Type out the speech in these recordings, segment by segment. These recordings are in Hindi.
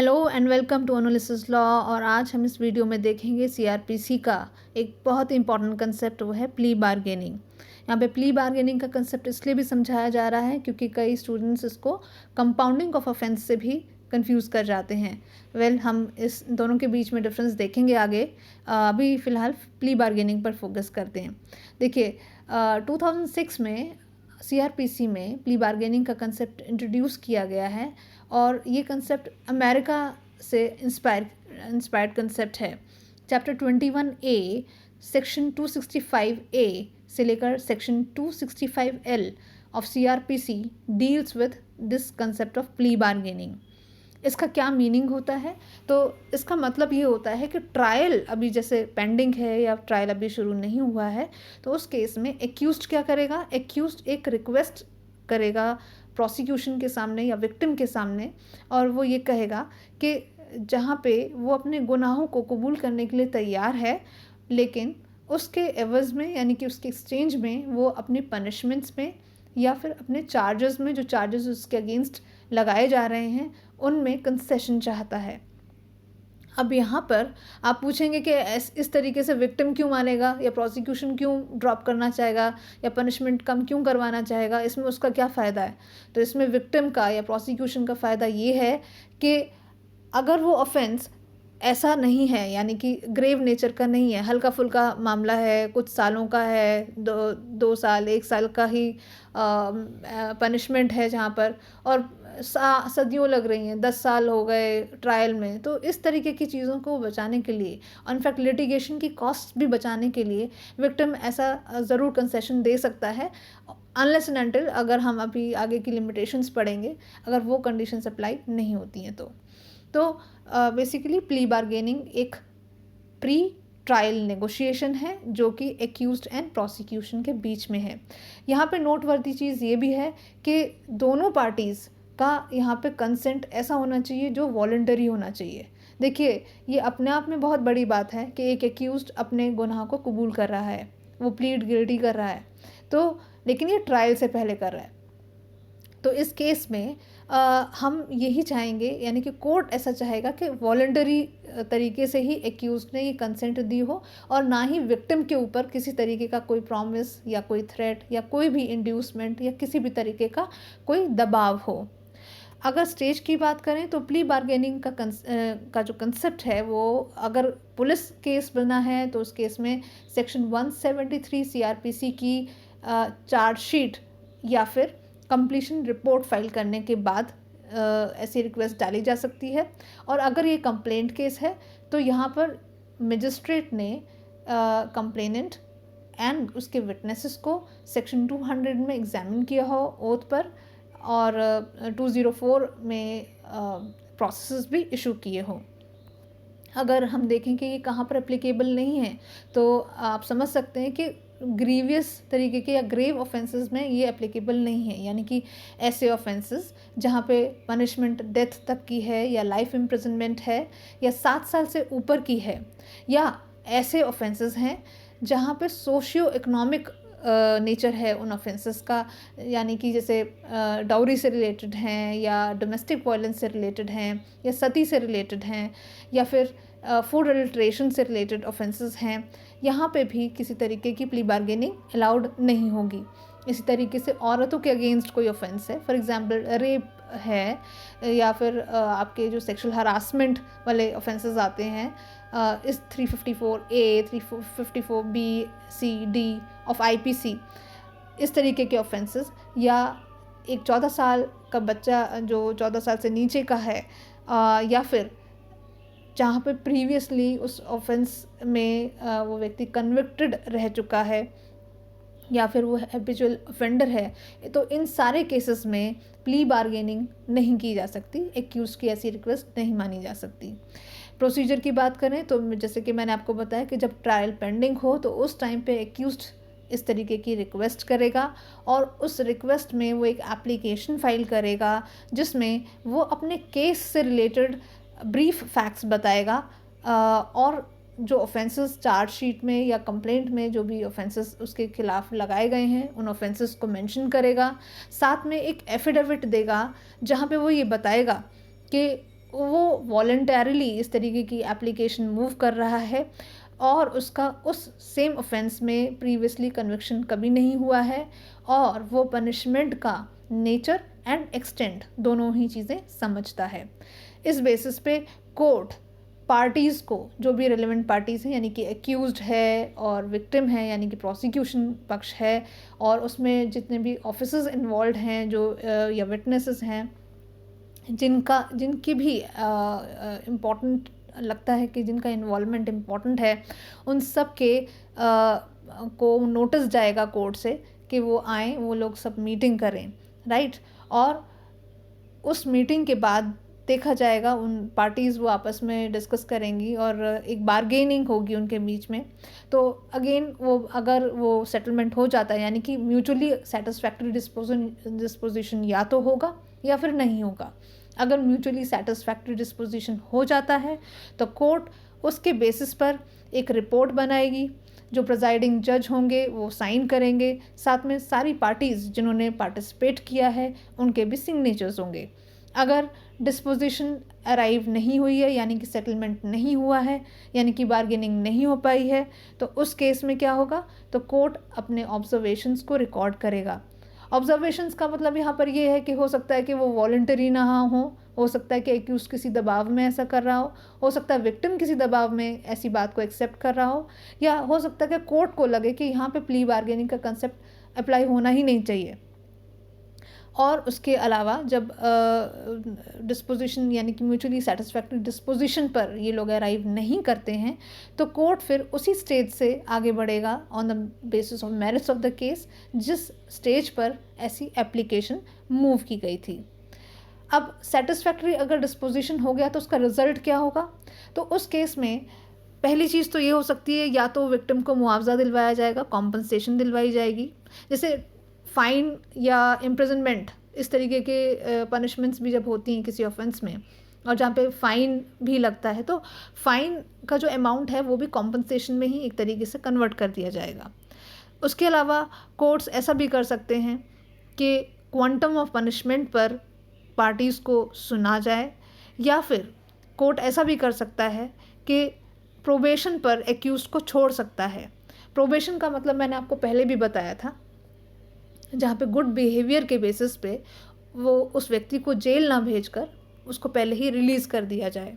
Hello and welcome to analysis law. और आज हम इस वीडियो में देखेंगे सीआरपीसी का एक बहुत ही इंपॉर्टेंट कंसेप्ट, वो है प्ली बार्गेनिंग। यहाँ पे प्ली बार्गेनिंग का कंसेप्ट इसलिए भी समझाया जा रहा है क्योंकि कई स्टूडेंट्स इसको कंपाउंडिंग ऑफ ऑफेंस से भी कंफ्यूज कर जाते हैं। हम इस दोनों के बीच में डिफरेंस देखेंगे आगे। अभी फ़िलहाल प्ली बार्गेनिंग पर फोकस करते हैं। देखिए, 2006 में सीआरपीसी में प्ली बार्गेनिंग का कंसेप्ट इंट्रोड्यूस किया गया है और ये कंसेप्ट अमेरिका से इंस्पायर्ड कंसेप्ट है। चैप्टर 21A सेक्शन 265A से लेकर section 265L of CrPC deals with this concept of plea bargaining. इसका क्या मीनिंग होता है? तो इसका मतलब ये होता है कि ट्रायल अभी जैसे पेंडिंग है या ट्रायल अभी शुरू नहीं हुआ है, तो उस केस में एक्यूज्ड क्या करेगा? एक्यूज्ड एक रिक्वेस्ट करेगा प्रोसिक्यूशन के सामने या विक्टिम के सामने, और वो ये कहेगा कि जहाँ पे वो अपने गुनाहों को कबूल करने के लिए तैयार है, लेकिन उसके एवज़ में यानी कि उसके एक्सचेंज में वो अपनी पनिशमेंट्स में या फिर अपने चार्जेस में, जो चार्जेस उसके अगेंस्ट लगाए जा रहे हैं, उनमें कंसेशन चाहता है। अब यहाँ पर आप पूछेंगे कि इस तरीके से विक्टिम क्यों मानेगा या प्रोसिक्यूशन क्यों ड्रॉप करना चाहेगा या पनिशमेंट कम क्यों करवाना चाहेगा, इसमें उसका क्या फ़ायदा है? तो इसमें विक्टिम का या प्रोसिक्यूशन का फ़ायदा ये है कि अगर वो ऑफेंस ऐसा नहीं है, यानी कि ग्रेव नेचर का नहीं है, हल्का फुल्का मामला है, कुछ सालों का है, 2 साल 1 साल का ही पनिशमेंट है जहाँ पर, और सदियों लग रही हैं, 10 साल हो गए ट्रायल में, तो इस तरीके की चीज़ों को बचाने के लिए, इनफैक्ट लिटिगेशन की कॉस्ट भी बचाने के लिए विक्टिम ऐसा ज़रूर कंसेशन दे सकता है, अनलेस एंड अनटिल, अगर हम अभी आगे की लिमिटेशंस पढ़ेंगे, अगर वो कंडीशंस अप्लाई नहीं होती हैं तो बेसिकली प्ली बार्गेनिंग एक प्री ट्रायल नेगोशिएशन है जो कि एक्यूज्ड एंड प्रोसिक्यूशन के बीच में है। यहाँ पे नोटवर्दी चीज़ ये भी है कि दोनों पार्टीज़ का यहाँ पे कंसेंट ऐसा होना चाहिए जो वॉलंटरी होना चाहिए। देखिए, ये अपने आप में बहुत बड़ी बात है कि एक एक्यूज्ड अपने गुनाह को कबूल कर रहा है, वो प्लीड गिल्टी कर रहा है, तो लेकिन ये ट्रायल से पहले कर रहा है। तो इस केस में हम यही चाहेंगे, यानी कि कोर्ट ऐसा चाहेगा कि वॉलंटरी तरीके से ही एक्यूज्ड ने ये कंसेंट दी हो और ना ही विक्टिम के ऊपर किसी तरीके का कोई प्रॉमिस या कोई थ्रेट या कोई भी इंड्यूसमेंट या किसी भी तरीके का कोई दबाव हो। अगर स्टेज की बात करें तो प्ली बार्गेनिंग का जो कंसेप्ट है, वो अगर पुलिस केस बना है तो उस केस में सेक्शन 173 सीआरपीसी की चार्जशीट या फिर कंप्लीशन रिपोर्ट फाइल करने के बाद ऐसी रिक्वेस्ट डाली जा सकती है। और अगर ये कंप्लेंट केस है तो यहाँ पर मजिस्ट्रेट ने कंप्लेनेंट एंड उसके विटनेसेस को सेक्शन 200 में एग्जामिन किया हो ओथ पर, और 204 में प्रोसेस भी इशू किए हों। अगर हम देखें कि ये कहाँ पर एप्लीकेबल नहीं है, तो आप समझ सकते हैं कि ग्रीवियस तरीके के या ग्रेव ऑफेंसेस में ये एप्लीकेबल नहीं है, यानी कि ऐसे ऑफेंसेस जहाँ पे पनिशमेंट डेथ तक की है या लाइफ इम्प्रिजनमेंट है या 7 साल से ऊपर की है, या ऐसे ऑफेंसेस हैं जहाँ पे सोशियो इकोनॉमिक नेचर है उन ऑफेंसेस का, यानी कि जैसे डाउरी से रिलेटेड हैं या डोमेस्टिक वायलेंस से रिलेटेड हैं या सती से रिलेटेड हैं या फिर फूड अडल्ट्रेशन से रिलेटेड ऑफेंसेस हैं। यहाँ पे भी किसी तरीके की प्ली बार्गेनिंग अलाउड नहीं होगी। इसी तरीके से औरतों के अगेंस्ट कोई ऑफेंस है, फॉर एग्जांपल रेप है, या फिर आपके जो सेक्सुअल हरासमेंट वाले ऑफेंसेस आते हैं, इस 354A 354B C D of IPC, इस तरीके के ऑफेंसेस, या एक 14 साल का बच्चा जो 14 साल से नीचे का है, या फिर जहाँ पे प्रीवियसली उस ऑफेंस में वो व्यक्ति कन्विक्टेड रह चुका है या फिर वो हैबिचुअल ऑफेंडर है, तो इन सारे केसेस में प्ली बार्गेनिंग नहीं की जा सकती, एक्यूज की ऐसी रिक्वेस्ट नहीं मानी जा सकती। प्रोसीजर की बात करें तो जैसे कि मैंने आपको बताया कि जब ट्रायल पेंडिंग हो तो उस टाइम पे एक्यूज्ड इस तरीके की रिक्वेस्ट करेगा और उस रिक्वेस्ट में वो एक एप्लीकेशन फाइल करेगा जिसमें वो अपने केस से रिलेटेड ब्रीफ फैक्ट्स बताएगा, और जो ऑफेंसेस चार्जशीट में या कंप्लेंट में जो भी ऑफेंसेस उसके खिलाफ लगाए गए हैं उन ऑफेंसेस को मेंशन करेगा। साथ में एक एफिडेविट देगा जहाँ पे वो ये बताएगा कि वो वॉलंटरली इस तरीके की एप्लीकेशन मूव कर रहा है और उसका उस सेम ऑफेंस में प्रीवियसली कन्विक्शन कभी नहीं हुआ है और वो पनिशमेंट का नेचर एंड एक्सटेंट दोनों ही चीज़ें समझता है। इस बेसिस पे कोर्ट पार्टीज़ को, जो भी रिलेवेंट पार्टीज़ हैं यानी कि एक्यूज्ड है और विक्टिम है यानी कि प्रोसिक्यूशन पक्ष है और उसमें जितने भी ऑफिसर्स इन्वॉल्व हैं जो या विटनेसेस हैं जिनकी भी इम्पॉर्टेंट लगता है कि जिनका इन्वॉल्वमेंट इम्पॉर्टेंट है, उन सब के को नोटिस जाएगा कोर्ट से कि वो आएँ, वो लोग सब मीटिंग करें, राइट। और उस मीटिंग के बाद देखा जाएगा, उन पार्टीज़ वो आपस में डिस्कस करेंगी और एक बार्गेनिंग होगी उनके बीच में। तो अगेन वो अगर वो सेटलमेंट हो जाता है यानी कि म्यूचुअली सेटिस्फैक्ट्री डिस्पोजिशन या तो होगा या फिर नहीं होगा। अगर म्यूचुअली सेटिस्फैक्ट्री डिस्पोजिशन हो जाता है तो कोर्ट उसके बेसिस पर एक रिपोर्ट बनाएगी, जो प्रिजाइडिंग जज होंगे वो साइन करेंगे, साथ में सारी पार्टीज़ जिन्होंने पार्टिसिपेट किया है उनके भी सिग्नेचर्स होंगे। अगर डिस्पोजिशन अराइव नहीं हुई है यानी कि सेटलमेंट नहीं हुआ है यानी कि बार्गेनिंग नहीं हो पाई है, तो उस केस में क्या होगा, तो कोर्ट अपने ऑब्जर्वेशंस को रिकॉर्ड करेगा। ऑब्जर्वेशंस का मतलब यहाँ पर ये है कि हो सकता है कि वो वॉलंटरी ना हो सकता है कि एक्यूज किसी दबाव में ऐसा कर रहा हो सकता है विक्टिम किसी दबाव में ऐसी बात को एक्सेप्ट कर रहा हो, या हो सकता है कि कोर्ट को लगे कि यहाँ पे प्ली बार्गेनिंग का कंसेप्ट अप्लाई होना ही नहीं चाहिए। और उसके अलावा जब डिस्पोजिशन यानी कि म्यूचुअली सेटिस्फैक्ट्री डिस्पोजिशन पर ये लोग अराइव नहीं करते हैं तो कोर्ट फिर उसी स्टेज से आगे बढ़ेगा on the basis of merits of the case, जिस स्टेज पर ऐसी एप्लीकेशन मूव की गई थी। अब सेटिस्फैक्ट्री अगर डिस्पोजिशन हो गया तो उसका रिजल्ट क्या होगा, तो उस केस में पहली चीज़ तो ये हो सकती है या तो विक्टिम को मुआवजा दिलवाया जाएगा, कॉम्पनसेशन दिलवाई जाएगी, जैसे फाइन या इम्प्रिजनमेंट इस तरीके के पनिशमेंट्स भी जब होती हैं किसी ऑफेंस में और जहाँ पे फ़ाइन भी लगता है तो फ़ाइन का जो अमाउंट है वो भी कॉम्पनसेशन में ही एक तरीके से कन्वर्ट कर दिया जाएगा। उसके अलावा कोर्ट्स ऐसा भी कर सकते हैं कि क्वांटम ऑफ पनिशमेंट पर पार्टीज़ को सुना जाए, या फिर कोर्ट ऐसा भी कर सकता है कि प्रोबेशन पर एक्यूज को छोड़ सकता है। प्रोबेशन का मतलब मैंने आपको पहले भी बताया था, जहाँ पे गुड बिहेवियर के बेसिस पे वो उस व्यक्ति को जेल ना भेजकर उसको पहले ही रिलीज़ कर दिया जाए,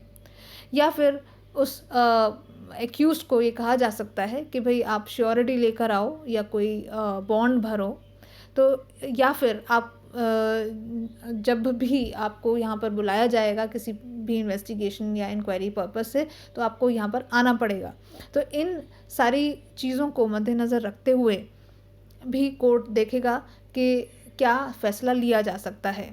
या फिर उस एक्यूज को ये कहा जा सकता है कि भाई आप श्योरिटी लेकर आओ या कोई बॉन्ड भरो, तो या फिर आप जब भी आपको यहाँ पर बुलाया जाएगा किसी भी इन्वेस्टिगेशन या इंक्वायरी पर्पस से तो आपको यहाँ पर आना पड़ेगा। तो इन सारी चीज़ों को मद्देनज़र रखते हुए भी कोर्ट देखेगा कि क्या फ़ैसला लिया जा सकता है।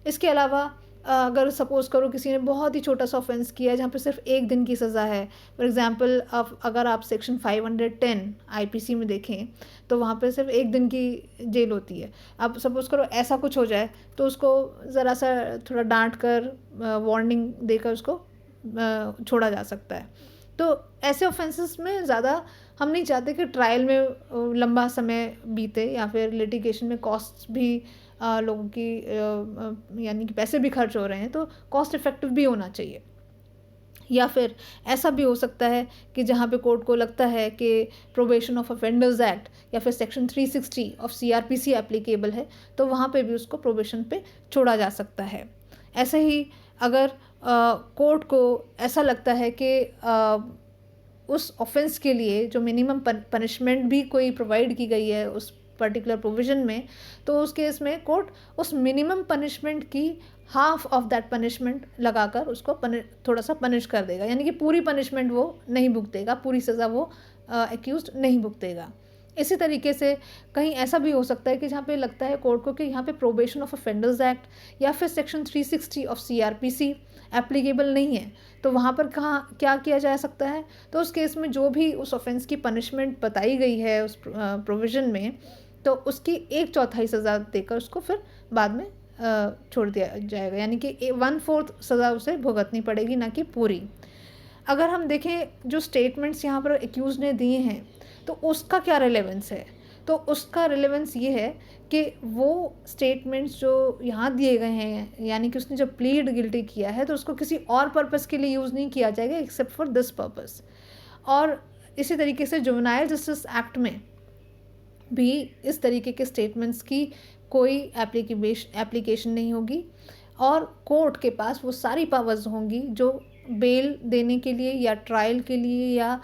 इसके अलावा अगर सपोज़ करो किसी ने बहुत ही छोटा सा ऑफेंस किया है जहाँ पे सिर्फ 1 दिन की सज़ा है, फॉर एग्ज़ाम्पल अगर आप सेक्शन 510 आईपीसी में देखें तो वहाँ पे सिर्फ 1 दिन की जेल होती है। अब सपोज़ करो ऐसा कुछ हो जाए तो उसको ज़रा सा थोड़ा डांट कर वार्निंग देकर उसको छोड़ा जा सकता है। तो ऐसे ऑफेंसेस में ज़्यादा हम नहीं चाहते कि ट्रायल में लंबा समय बीते या फिर लिटिगेशन में कॉस्ट्स भी लोगों की यानी कि पैसे भी खर्च हो रहे हैं, तो कॉस्ट इफ़ेक्टिव भी होना चाहिए। या फिर ऐसा भी हो सकता है कि जहाँ पे कोर्ट को लगता है कि प्रोबेशन ऑफ ऑफेंडर्स एक्ट या फिर सेक्शन 360 ऑफ सीआरपीसी एप्लीकेबल है, तो वहाँ पे भी उसको प्रोबेशन पे छोड़ा जा सकता है। ऐसे ही अगर कोर्ट को ऐसा लगता है कि उस ऑफेंस के लिए जो मिनिमम पनिशमेंट भी कोई प्रोवाइड की गई है उस पर्टिकुलर प्रोविज़न में, तो उस केस में कोर्ट उस मिनिमम पनिशमेंट की हाफ ऑफ दैट पनिशमेंट लगाकर उसको थोड़ा सा पनिश कर देगा, यानी कि पूरी पनिशमेंट वो नहीं भुगतेगा, पूरी सज़ा वो एक्यूज्ड नहीं भुगतेगा। इसी तरीके से कहीं ऐसा भी हो सकता है कि जहाँ पे लगता है कोर्ट को कि यहाँ पे प्रोबेशन ऑफ ऑफेंडर्स एक्ट या फिर सेक्शन 360 ऑफ सीआरपीसी एप्लीकेबल नहीं है, तो वहाँ पर कहाँ क्या किया जा सकता है, तो उस केस में जो भी उस ऑफेंस की पनिशमेंट बताई गई है उस प्रोविज़न में, तो उसकी 1/4 सज़ा देकर उसको फिर बाद में छोड़ दिया जाएगा, यानी कि 1/4 सज़ा उसे भुगतनी पड़ेगी, ना कि पूरी। अगर हम देखें जो स्टेटमेंट्स यहाँ पर एक्यूज ने दिए हैं तो उसका क्या रिलेवेंस है, तो उसका रिलेवेंस ये है कि वो स्टेटमेंट्स जो यहाँ दिए गए हैं, यानी कि उसने जब प्लीड गिल्टी किया है तो उसको किसी और पर्पस के लिए यूज़ नहीं किया जाएगा एक्सेप्ट फॉर दिस पर्पस। और इसी तरीके से जुवेनाइल जस्टिस एक्ट में भी इस तरीके के स्टेटमेंट्स की कोई एप्लीकेशन नहीं होगी, और कोर्ट के पास वो सारी पावर्स होंगी जो बेल देने के लिए या ट्रायल के लिए या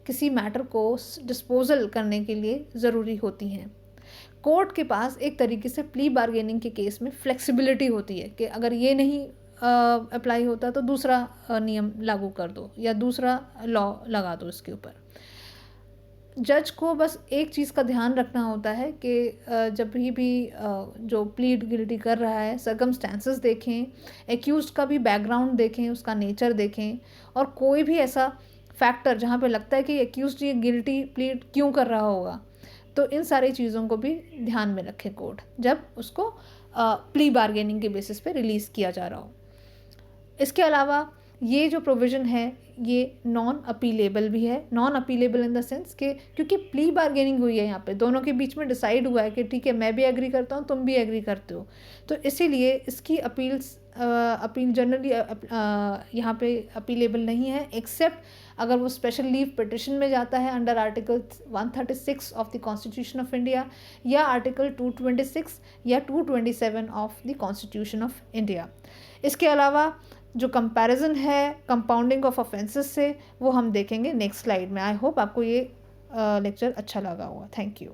किसी मैटर को डिस्पोजल करने के लिए ज़रूरी होती हैं। कोर्ट के पास एक तरीके से प्ली बार्गेनिंग के केस में फ्लेक्सिबिलिटी होती है कि अगर ये नहीं अप्लाई होता तो दूसरा नियम लागू कर दो या दूसरा लॉ लगा दो इसके ऊपर। जज को बस एक चीज़ का ध्यान रखना होता है कि जब भी जो प्लीड गिल्टी कर रहा है सर्कमस्टेंसेस देखें, एक्यूज्ड का भी बैकग्राउंड देखें, उसका नेचर देखें, और कोई भी ऐसा फैक्टर जहाँ पे लगता है कि एक्यूज्ड ये गिल्टी प्लीड क्यों कर रहा होगा, तो इन सारी चीज़ों को भी ध्यान में रखे कोर्ट जब उसको प्ली बार्गेनिंग के बेसिस पे रिलीज़ किया जा रहा हो। इसके अलावा ये जो प्रोविज़न है ये नॉन अपीलेबल भी है। Non appealable in the sense कि क्योंकि प्ली बार्गेनिंग हुई है, यहाँ पे दोनों के बीच में डिसाइड हुआ है कि ठीक है मैं भी एग्री करता हूँ, तुम भी एग्री करते हो, तो इसीलिए इसकी अपील जनरली यहाँ पे अपीलेबल नहीं है, एक्सेप्ट अगर वो स्पेशल लीव पिटिशन में जाता है under article 136 of the constitution of India या आर्टिकल 226 या 227 of the constitution of India. इसके अलावा जो कंपैरिजन है कंपाउंडिंग ऑफ ऑफेंसेस से वो हम देखेंगे नेक्स्ट स्लाइड में। आई होप आपको ये लेक्चर अच्छा लगा होगा। Thank you.